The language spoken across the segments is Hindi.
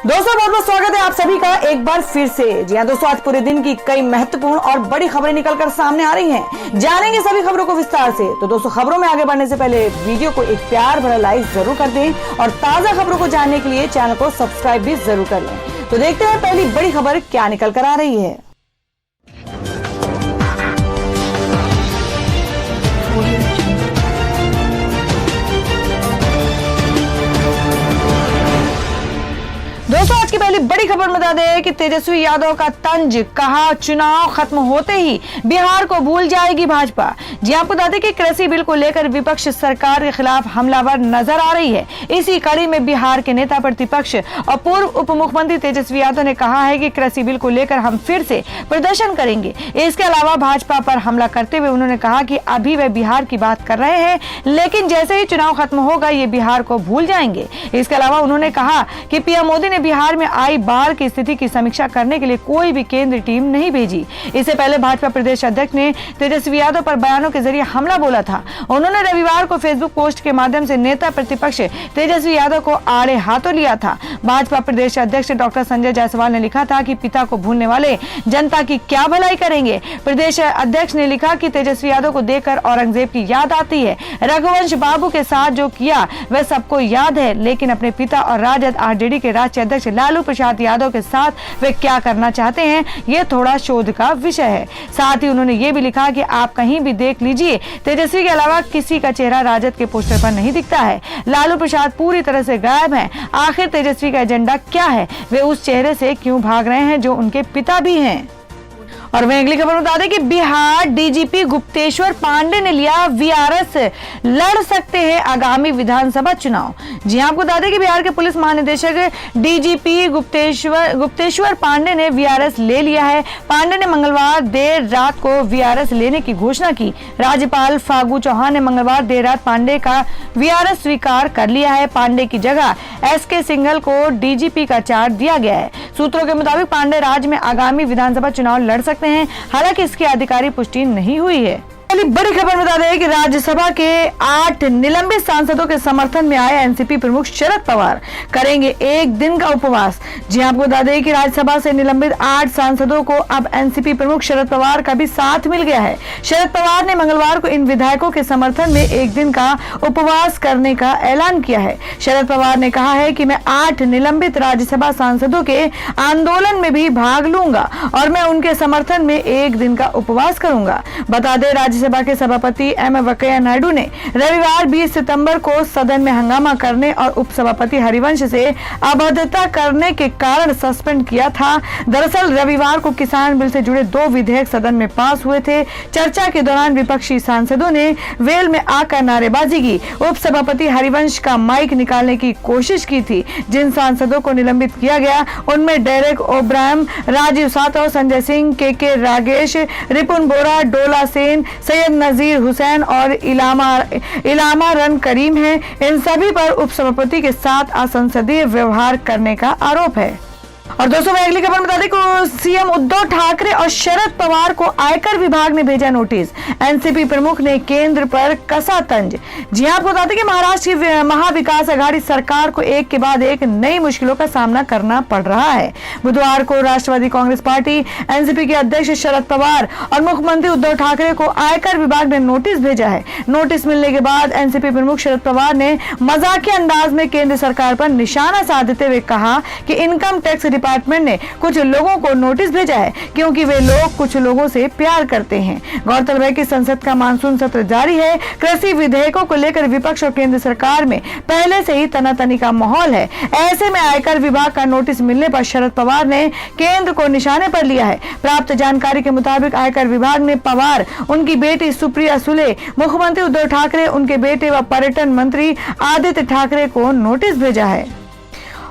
दोस्तों बहुत बहुत स्वागत है आप सभी का एक बार फिर से। जी हाँ दोस्तों, आज पूरे दिन की कई महत्वपूर्ण और बड़ी खबरें निकलकर सामने आ रही हैं। जानेंगे सभी खबरों को विस्तार से। तो दोस्तों खबरों में आगे बढ़ने से पहले वीडियो को एक प्यार भरा लाइक जरूर कर दें और ताजा खबरों को जानने के लिए चैनल को सब्सक्राइब भी जरूर कर लें। तो देखते हैं पहली बड़ी खबर क्या निकल कर आ रही है। दोस्तों आज की पहली बड़ी खबर बता दें कि तेजस्वी यादव का तंज, कहा चुनाव खत्म होते ही बिहार को भूल जाएगी भाजपा। जी आपको बता दें कि कृषि बिल को लेकर विपक्ष सरकार के खिलाफ हमलावर नजर आ रही है। इसी कड़ी में बिहार के नेता प्रतिपक्ष और पूर्व उप मुख्यमंत्री तेजस्वी यादव ने कहा है कि कृषि बिल को लेकर हम फिर से प्रदर्शन करेंगे। इसके अलावा भाजपा पर हमला करते हुए उन्होंने कहा कि अभी वे बिहार की बात कर रहे हैं, लेकिन जैसे ही चुनाव खत्म होगा ये बिहार को भूल जाएंगे। इसके अलावा उन्होंने कहा कि पीएम मोदी ने बिहार में आई बाढ़ की स्थिति की समीक्षा करने के लिए कोई भी केंद्रीय टीम नहीं भेजी। इससे पहले भाजपा प्रदेश अध्यक्ष ने तेजस्वी यादव पर बयानों के जरिए हमला बोला था। उन्होंने रविवार को फेसबुक पोस्ट के माध्यम से नेता प्रतिपक्ष तेजस्वी यादव को आड़े हाथों लिया था। भाजपा प्रदेश अध्यक्ष डॉक्टर संजय जायसवाल ने लिखा था कि पिता को भूलने वाले जनता की क्या भलाई करेंगे। प्रदेश अध्यक्ष ने लिखा कि तेजस्वी यादव को देखकर औरंगजेब की याद आती है। रघुवंश बाबू के साथ जो किया वह सबको याद है, लेकिन अपने पिता और राजद आरजेडी के राष्ट्रीय अध्यक्ष लालू प्रसाद यादव के साथ वे क्या करना चाहते हैं, ये थोड़ा शोध का विषय है। साथ ही उन्होंने ये भी लिखा कि आप कहीं भी देख लीजिए, तेजस्वी के अलावा किसी का चेहरा राजद के पोस्टर पर नहीं दिखता है। लालू प्रसाद पूरी तरह से गायब हैं। आखिर तेजस्वी का एजेंडा क्या है? वे उस चेहरे से क्यों भाग रहे हैं जो उनके पिता भी हैं? और वहीं अगली खबर बता दें कि बिहार डीजीपी गुप्तेश्वर पांडे ने लिया वीआरएस, लड़ सकते हैं आगामी विधानसभा चुनाव। जी आपको बता दें कि बिहार के पुलिस महानिदेशक डीजीपी गुप्तेश्वर पांडे ने वीआरएस ले लिया है। पांडे ने मंगलवार देर रात को वीआरएस लेने की घोषणा की। राज्यपाल फागू चौहान ने मंगलवार देर रात पांडे का वीआरएस स्वीकार कर लिया है। पांडे की जगह एसके सिंघल को डीजीपी का चार्ज दिया गया है। सूत्रों के मुताबिक पांडे राज्य में आगामी विधानसभा चुनाव लड़ सकते हैं, हालांकि इसकी आधिकारिक पुष्टि नहीं हुई है। बड़ी खबर बता दें कि राज्यसभा के 8 निलंबित सांसदों के समर्थन में आए एनसीपी प्रमुख शरद पवार करेंगे एक दिन का उपवास। जी आपको बता दें कि राज्यसभा से निलंबित 8 सांसदों को अब एनसीपी प्रमुख शरद पवार का भी साथ मिल गया है। शरद पवार ने मंगलवार को इन विधायकों के समर्थन में एक दिन का उपवास करने का ऐलान किया है। शरद पवार ने कहा है कि मैं 8 निलंबित राज्यसभा सांसदों के आंदोलन में भी भाग लूंगा और मैं उनके समर्थन में एक दिन का उपवास करूंगा। बता दें राज्यसभा के सभापति एम वेंकैया नायडू ने रविवार 20 सितंबर को सदन में हंगामा करने और उपसभापति हरिवंश से अभद्रता करने के कारण सस्पेंड किया था। दरअसल रविवार को किसान बिल से जुड़े 2 विधेयक सदन में पास हुए थे। चर्चा के दौरान विपक्षी सांसदों ने वेल में आकर नारेबाजी की। उपसभापति हरिवंश का माइक निकालने की कोशिश की थी। जिन सांसदों को निलंबित किया गया उनमें डेरेक ओब्रायन, राजीव सातव, संजय सिंह, के रागेश, रिपुन बोरा, डोला सेन, सैयद नजीर हुसैन और इलामा रन करीम हैं। इन सभी पर उपसभापति के साथ असंसदीय व्यवहार करने का आरोप है। और दोस्तों मैं अगली खबर बता दें कि सीएम उद्धव ठाकरे और शरद पवार को आयकर विभाग ने भेजा नोटिस। एनसीपी प्रमुख ने केंद्र पर कसा तंज। जी आपको बता दें कि महाराष्ट्र की महाविकास आघाड़ी सरकार को एक के बाद एक नई मुश्किलों का सामना करना पड़ रहा है। बुधवार को राष्ट्रवादी कांग्रेस पार्टी, एनसीपी के अध्यक्ष शरद पवार और मुख्यमंत्री उद्धव ठाकरे को आयकर विभाग ने नोटिस भेजा है। नोटिस मिलने के बाद एनसीपी प्रमुख शरद पवार ने मजाकिया अंदाज में केंद्र सरकार पर निशाना साधते हुए कहा कि इनकम टैक्स डिपार्टमेंट ने कुछ लोगों को नोटिस भेजा है क्योंकि वे लोग कुछ लोगों से प्यार करते हैं। गौरतलब है कि संसद का मानसून सत्र जारी है। कृषि विधेयकों को लेकर विपक्ष और केंद्र सरकार में पहले से ही तनातनी का माहौल है। ऐसे में आयकर विभाग का नोटिस मिलने पर शरद पवार ने केंद्र को निशाने पर लिया है। प्राप्त जानकारी के मुताबिक आयकर विभाग ने पवार, उनकी बेटी सुप्रिया सुले, मुख्यमंत्री उद्धव ठाकरे, उनके बेटे व पर्यटन मंत्री आदित्य ठाकरे को नोटिस भेजा है।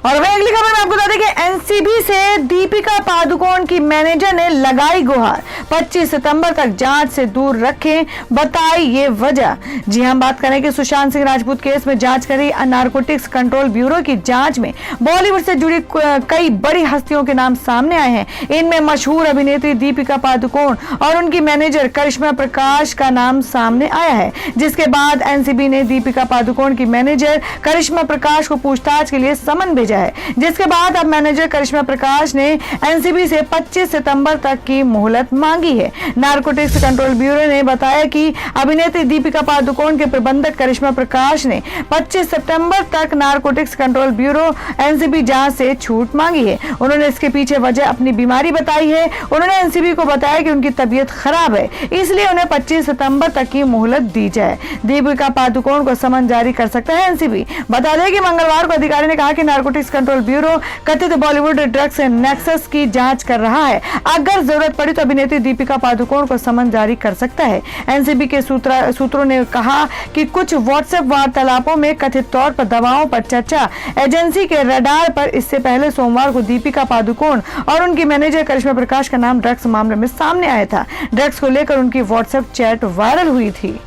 और वही अगली खबर में आपको बता दें कि एनसीबी से दीपिका पादुकोण की मैनेजर ने लगाई गुहार। 25 सितंबर तक जांच से दूर रखें, बताई ये वजह। जी हम बात करें कि सुशांत सिंह राजपूत केस में जांच कर रही नारकोटिक्स कंट्रोल ब्यूरो की जांच में बॉलीवुड से जुड़ी कई बड़ी हस्तियों के नाम सामने आए हैं। इनमें मशहूर अभिनेत्री दीपिका पादुकोण और उनकी मैनेजर करिश्मा प्रकाश का नाम सामने आया है, जिसके बाद एनसीबी ने दीपिका पादुकोण की मैनेजर करिश्मा प्रकाश को पूछताछ के लिए समन भेजा है, जिसके बाद अब मैनेजर करिश्मा प्रकाश ने एनसीबी से 25 सितंबर तक की मोहलत मांगी है। नारकोटिक्स कंट्रोल ब्यूरो ने बताया कि अभिनेत्री दीपिका पादुकोण के प्रबंधक करिश्मा प्रकाश ने 25 सितंबर तक नारकोटिक्स कंट्रोल ब्यूरो एनसीबी जांच से छूट मांगी है। उन्होंने इसके पीछे वजह अपनी बीमारी बताई है। उन्होंने एनसीबी को बताया कि उनकी तबीयत खराब है, इसलिए उन्हें 25 सितंबर तक की मोहलत दी जाए। दीपिका पादुकोण को समन जारी कर सकता है एनसीबी। बता दें कि मंगलवार को अधिकारी ने कहा कि नारकोटिक्स कंट्रोल ब्यूरो कथित बॉलीवुड ड्रग्स नेक्सस की जांच कर रहा है। अगर जरूरत पड़ी तो अभिनेत्री दीपिका पादुकोण को समन जारी कर सकता है। एनसीबी के सूत्रों ने कहा कि कुछ व्हाट्सएप वार्तालापों में कथित तौर पर दवाओं पर चर्चा एजेंसी के रडार पर इससे पहले सोमवार को दीपिका पादुकोण और उनकी मैनेजर करिश्मा प्रकाश का नाम ड्रग्स मामले में सामने आया था। ड्रग्स को लेकर उनकी व्हाट्सएप चैट वायरल हुई थी।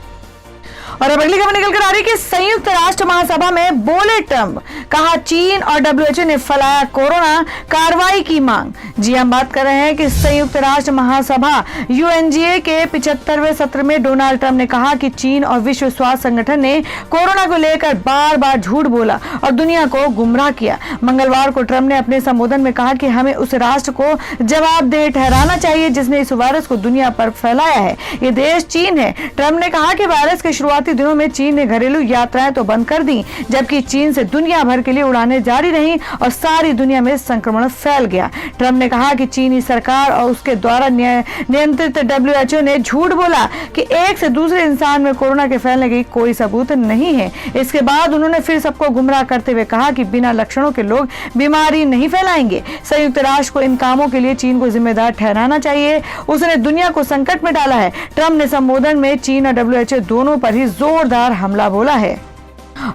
और अब अगली खबर निकल कर आ रही है कि संयुक्त राष्ट्र महासभा में बोले ट्रंप, कहा चीन और डब्ल्यूएचओ ने फैलाया कोरोना, कार्रवाई की मांग। जी हम बात कर रहे हैं कि संयुक्त राष्ट्र महासभा यूएनजीए के 75वें सत्र में डोनाल्ड ट्रंप ने कहा कि चीन और विश्व स्वास्थ्य संगठन ने कोरोना को लेकर बार बार झूठ बोला और दुनिया को गुमराह किया। मंगलवार को ट्रंप ने अपने संबोधन में कहा कि हमें उस राष्ट्र को जवाबदेह ठहराना चाहिए जिसने इस वायरस को दुनिया पर फैलाया है। ये देश चीन है। ट्रंप ने कहा कि वायरस के शुरुआती दिनों में चीन ने घरेलू यात्राएं तो बंद कर दी, जबकि चीन से दुनिया भर के लिए उड़ानें जारी रहीं और सारी दुनिया में संक्रमण फैल गया। ट्रंप ने कहा कि चीनी सरकार और उसके द्वारा नियंत्रित डब्ल्यूएचओ ने झूठ बोला कि एक से दूसरे इंसान में कोरोना के फैलने की कोई सबूत नहीं है। इसके बाद उन्होंने फिर सबको गुमराह करते हुए कहा कि बिना लक्षणों के लोग बीमारी नहीं फैलाएंगे। संयुक्त राष्ट्र को इन कामों के लिए चीन को जिम्मेदार ठहराना चाहिए। उसने दुनिया को संकट में डाला है। ट्रंप ने संबोधन में चीन और डब्ल्यूएचओ दोनों पर ही जोरदार हमला बोला है।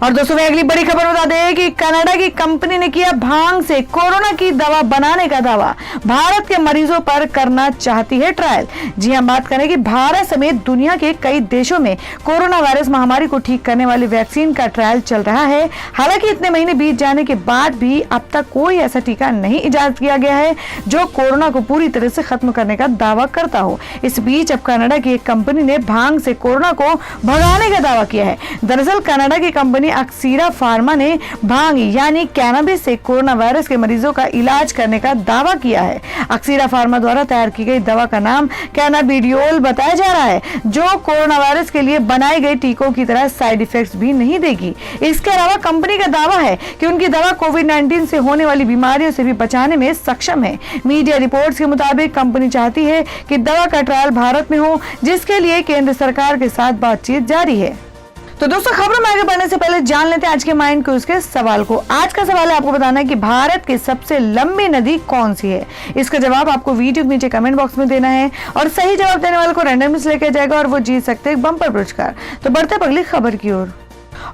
और दोस्तों मैं अगली बड़ी खबर बता दें कि कनाडा की कंपनी ने किया भांग से कोरोना की दवा बनाने का दावा, भारत के मरीजों पर करना चाहती है ट्रायल। जी हम बात करें कि भारत समेत दुनिया के कई देशों में कोरोना वायरस महामारी को ठीक करने वाली वैक्सीन का ट्रायल चल रहा है। हालांकि इतने महीने बीत जाने के बाद भी अब तक कोई ऐसा टीका नहीं इजाद किया गया है जो कोरोना को पूरी तरह से खत्म करने का दावा करता हो। इस बीच अब कनाडा की एक कंपनी ने भांग से कोरोना को भगाने का दावा किया है। दरअसल कनाडा की कंपनी अक्सीरा फार्मा ने भांग यानी कैनबिस से कोरोना वायरस के मरीजों का इलाज करने का दावा किया है। अक्सीरा फार्मा द्वारा तैयार की गई दवा का नाम कैनाबिडियोल बताया जा रहा है, जो कोरोना वायरस के लिए बनाए गए टीकों की तरह साइड इफेक्ट्स भी नहीं देगी। इसके अलावा कंपनी का दावा है कि उनकी दवा कोविड-19 से होने वाली बीमारियों से भी बचाने में सक्षम है। मीडिया रिपोर्ट्स के मुताबिक कंपनी चाहती है कि दवा का ट्रायल भारत में हो, जिसके लिए केंद्र सरकार के साथ बातचीत जारी है। तो दोस्तों खबरों में आगे बढ़ने से पहले जान लेते हैं आज के माइंड क्विज के सवाल को। आज का सवाल है आपको बताना है कि भारत की सबसे लंबी नदी कौन सी है। इसका जवाब आपको वीडियो के नीचे कमेंट बॉक्स में देना है और सही जवाब देने वाले को रैंडम से लेकर जाएगा और वो जीत सकते हैं बम्पर पुरस्कार। तो बढ़ते हैं अगली खबर की ओर।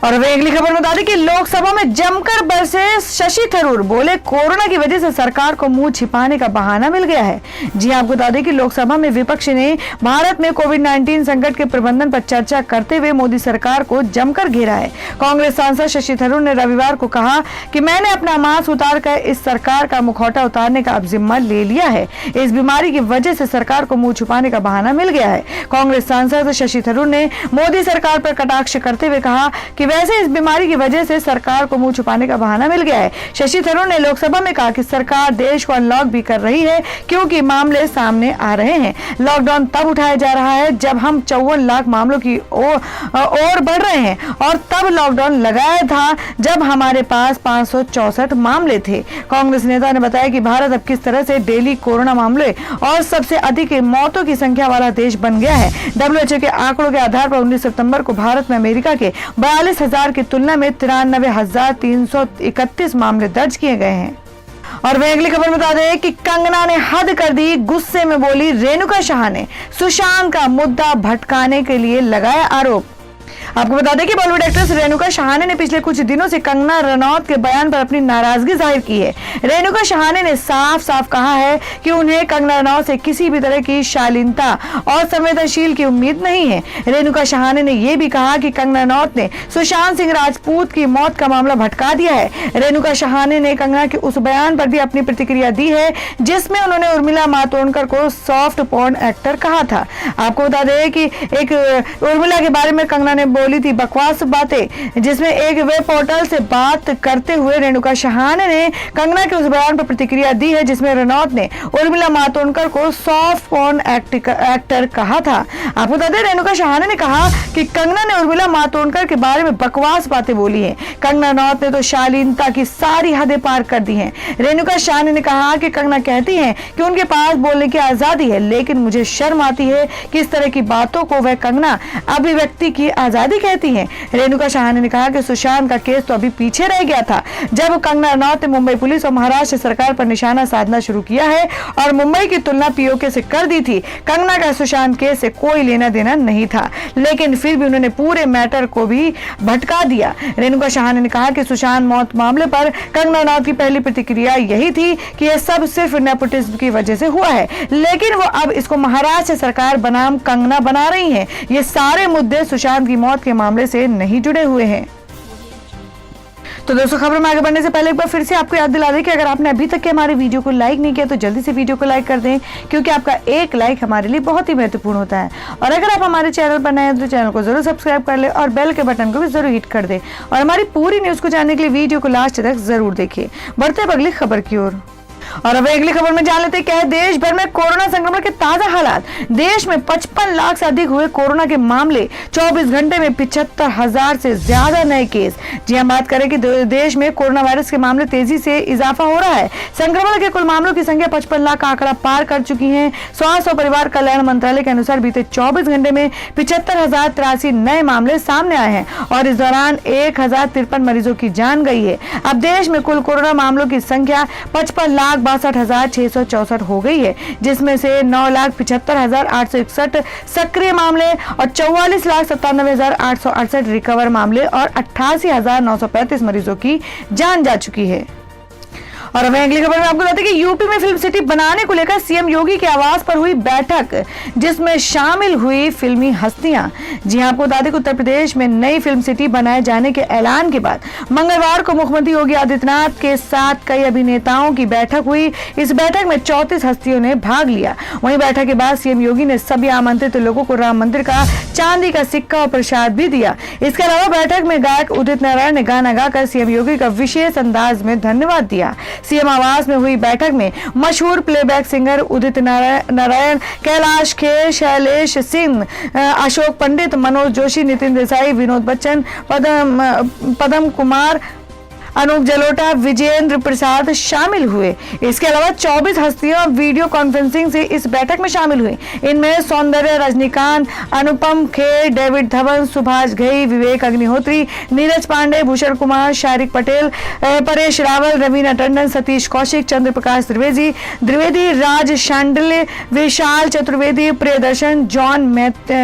और अब अगली खबर बता दें कि लोकसभा में जमकर बरसे शशि थरूर, बोले कोरोना की वजह से सरकार को मुंह छिपाने का बहाना मिल गया है। जी आपको बता दें कि लोकसभा में विपक्ष ने भारत में कोविड-19 संकट के प्रबंधन पर चर्चा करते हुए मोदी सरकार को जमकर घेरा है। कांग्रेस सांसद शशि थरूर ने रविवार को कहा कि मैंने अपना मास्क उतार कर इस सरकार का मुखौटा उतारने का अब जिम्मा ले लिया है। इस बीमारी की वजह से सरकार को मुंह छुपाने का बहाना मिल गया है। कांग्रेस सांसद शशि थरूर ने मोदी सरकार पर कटाक्ष करते हुए कहा कि वैसे इस बीमारी की वजह से सरकार को मुंह छुपाने का बहाना मिल गया है। शशि थरूर ने लोकसभा में कहा कि सरकार देश को अनलॉक भी कर रही है क्योंकि मामले सामने आ रहे हैं। लॉकडाउन तब उठाया जा रहा है जब हम 54 लाख मामलों की ओर बढ़ रहे हैं और तब लॉकडाउन लगाया था जब हमारे पास 564 मामले थे। कांग्रेस नेता ने बताया कि भारत अब किस तरह से डेली कोरोना मामले और सबसे अधिक मौतों की संख्या वाला देश बन गया है। डब्ल्यूएचओ के आंकड़ों के आधार पर 19 सितंबर को भारत में अमेरिका के 42,000 की तुलना में 93,331 मामले दर्ज किए गए हैं। और वह अगली खबर बता दें कि कंगना ने हद कर दी, गुस्से में बोली रेणुका शाह ने सुशांत का मुद्दा भटकाने के लिए लगाया आरोप। आपको बता दें कि बॉलीवुड एक्ट्रेस रेणुका शहाने ने पिछले कुछ दिनों से कंगना रनौत के बयान पर अपनी नाराजगी जाहिर की है। रेणुका शहाने ने साफ साफ कहा है कि उन्हें कंगना रनौत से किसी भी तरह की शालीनता और संवेदनशील की उम्मीद नहीं है। रेणुका शहाने ने यह भी कहा कि कंगना रनौत ने सुशांत सिंह राजपूत की मौत का मामला भटका दिया है। रेणुका शहाने ने कंगना के उस बयान पर भी अपनी प्रतिक्रिया दी है जिसमें उन्होंने उर्मिला मातोंडकर को सॉफ्ट पोर्न एक्टर कहा था। आपको बता दें कि एक उर्मिला के बारे में कंगना ने बोली थी बकवास बातें, जिसमें एक वेब पोर्टल से बात करते हुए रेणुका शहाने ने कंगना के उस बयान पर प्रतिक्रिया दी है जिसमें रनौत ने उर्मिला मातोंडकर को सॉफ्ट पोर्न एक्टर कहा था। आपको बता दें रेणुका शहाने ने कहा कि कंगना ने उर्मिला मातोंडकर के बारे में बकवास बातें बोली है। कंगना रनौत ने तो शालीनता की सारी हदें पार कर दी हैं। रेणुका शहाने ने कहा कि कंगना कहती हैं कि उनके पास बोलने की आजादी है, लेकिन मुझे शर्म आती है कि इस तरह की बातों को वह कंगना अभिव्यक्ति की आजादी कहती हैं। रेणुका शहाने ने कहा कि सुशांत का केस तो अभी पीछे रह गया था जब कंगना रनौत ने मुंबई पुलिस और महाराष्ट्र सरकार पर निशाना साधना शुरू किया है और मुंबई की तुलना पीओके से कर दी थी। कंगना का सुशांत केस से कोई लेना देना नहीं था, लेकिन फिर भी उन्होंने पूरे मैटर को भी भटका दिया। रेणुका शहाने ने कहा कि सुशांत मौत मामले पर कंगना रनौत की पहली प्रतिक्रिया यही थी कि यह सब सिर्फ नेपोटिज्म की वजह से हुआ है, लेकिन वो अब इसको महाराष्ट्र सरकार बनाम कंगना बना रही है। ये सारे मुद्दे सुशांत की मौत के मामले से नहीं जुड़े हुए हैं। तो दोस्तों खबर में आगे बढ़ने से पहले एक बार फिर से आपको याद दिला दें कि अगर आपने अभी तक के हमारे वीडियो को लाइक नहीं किया तो जल्दी से वीडियो को लाइक कर दें, क्योंकि आपका एक लाइक हमारे लिए बहुत ही महत्वपूर्ण होता है। और अगर आप हमारे चैनल पर नए हैं तो चैनल को जरूर सब्सक्राइब कर ले और बेल के बटन को भी जरूर हिट कर दे और हमारी पूरी न्यूज को जानने के लिए वीडियो को लास्ट तक जरूर देखिए। बढ़ते हैं अगली खबर की ओर और अब अगली खबर में जान लेते हैं क्या है देश भर में कोरोना संक्रमण के ताजा हालात। देश में 55 लाख से अधिक हुए कोरोना के मामले, 24 घंटे में 75,000 से ज्यादा नए केस। जी हम बात करें कि देश में कोरोना वायरस के मामले तेजी से इजाफा हो रहा है। संक्रमण के कुल मामलों की संख्या 55 लाख का आंकड़ा पार कर चुकी है। स्वास्थ्य और परिवार कल्याण मंत्रालय के अनुसार बीते 24 घंटे में 75,083 नए मामले सामने आए हैं और इस दौरान 1,053 मरीजों की जान गई है। अब देश में कुल कोरोना मामलों की संख्या 55,62,664 हो गई है, जिसमें से 9,75,861 सक्रिय मामले और 44,97,868 रिकवर मामले और 88,935 मरीजों की जान जा चुकी है। और अब अगली खबर में आपको बताते हैं कि यूपी में फिल्म सिटी बनाने को लेकर सीएम योगी के आवास पर हुई बैठक, जिसमें शामिल हुई फिल्मी हस्तियां। जी हां, आपको बता दें कि उत्तर प्रदेश में नई फिल्म सिटी बनाए जाने के ऐलान के बाद मंगलवार को मुख्यमंत्री योगी आदित्यनाथ के साथ कई अभिनेताओं की बैठक हुई। इस बैठक में 34 हस्तियों ने भाग लिया। वहीं बैठक के बाद सीएम योगी ने सभी आमंत्रित लोगों को राम मंदिर का चांदी का सिक्का और प्रसाद भी दिया। इसके अलावा बैठक में गायक उदित नारायण ने गाना गाकर सीएम योगी का विशेष अंदाज में धन्यवाद दिया। सीएम आवास में हुई बैठक में मशहूर प्लेबैक सिंगर उदित नारायण, कैलाश खेर, शैलेश सिंह, अशोक पंडित, मनोज जोशी, नितिन देसाई, विनोद बच्चन, पदम कुमार, अनूप जलोटा, विजेंद्र प्रसाद शामिल हुए। इसके अलावा 24 हस्तियां वीडियो कॉन्फ्रेंसिंग से इस बैठक में शामिल हुई। इनमें सौंदर्य रजनीकांत, अनुपम खेर, डेविड धवन, सुभाष घई, विवेक अग्निहोत्री, नीरज पांडे, भूषण कुमार, शारिक पटेल, परेश रावल, रवीना टंडन, सतीश कौशिक, चंद्र प्रकाश द्विवेदी, राज शांडिल्य, विशाल चतुर्वेदी, प्रियदर्शन, जॉन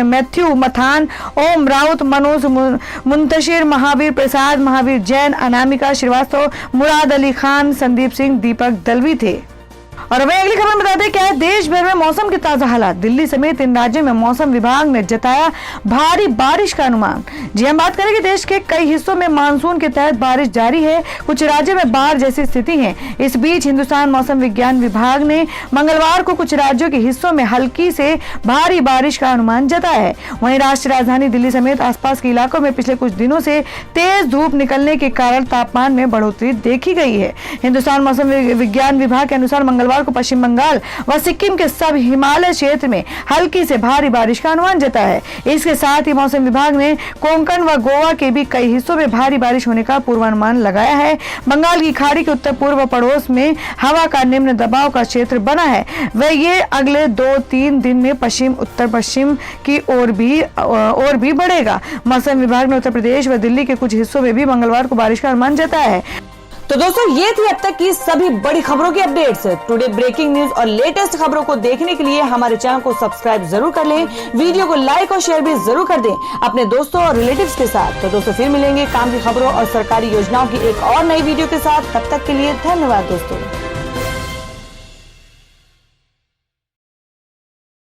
मैथ्यू मथान, ओम राउत, मनोज मुंतशिर, महावीर प्रसाद, महावीर जैन, अनामिका श्रीवास्तव, मुराद अली खान, संदीप सिंह, दीपक दलवी थे। और अब अगली खबर बता दें क्या है देश भर में मौसम के ताजा हालात। दिल्ली समेत इन राज्यों में मौसम विभाग ने जताया भारी बारिश का अनुमान। जी हम बात करें कि देश के कई हिस्सों में मानसून के तहत बारिश जारी है। कुछ राज्यों में बाढ़ जैसी स्थिति है। इस बीच हिंदुस्तान मौसम विज्ञान विभाग ने मंगलवार को कुछ राज्यों के हिस्सों में हल्की से भारी बारिश का अनुमान जताया है। वहीं राष्ट्रीय राजधानी दिल्ली समेत आसपास के इलाकों में पिछले कुछ दिनों से तेज धूप निकलने के कारण तापमान में बढ़ोतरी देखी गई है। हिंदुस्तान मौसम विज्ञान विभाग के अनुसार मंगलवार को पश्चिम बंगाल व सिक्किम के सब हिमालय क्षेत्र में हल्की से भारी बारिश का अनुमान जताया है। इसके साथ ही मौसम विभाग ने कोंकण व गोवा के भी कई हिस्सों में भारी बारिश होने का पूर्वानुमान लगाया है। बंगाल की खाड़ी के उत्तर पूर्व पड़ोस में हवा का निम्न दबाव का क्षेत्र बना है वह ये अगले 2-3 दिन में पश्चिम उत्तर पश्चिम की ओर भी बढ़ेगा। मौसम विभाग ने उत्तर प्रदेश व दिल्ली के कुछ हिस्सों में भी मंगलवार को बारिश का अनुमान जताया है। तो दोस्तों ये थी अब तक की सभी बड़ी खबरों की अपडेट्स। टुडे ब्रेकिंग न्यूज और लेटेस्ट खबरों को देखने के लिए हमारे चैनल को सब्सक्राइब जरूर कर लें, वीडियो को लाइक और शेयर भी जरूर कर दें अपने दोस्तों और रिलेटिव्स के साथ। तो दोस्तों फिर मिलेंगे काम की खबरों और सरकारी योजनाओं की एक और नई वीडियो के साथ। तब तक के लिए धन्यवाद दोस्तों।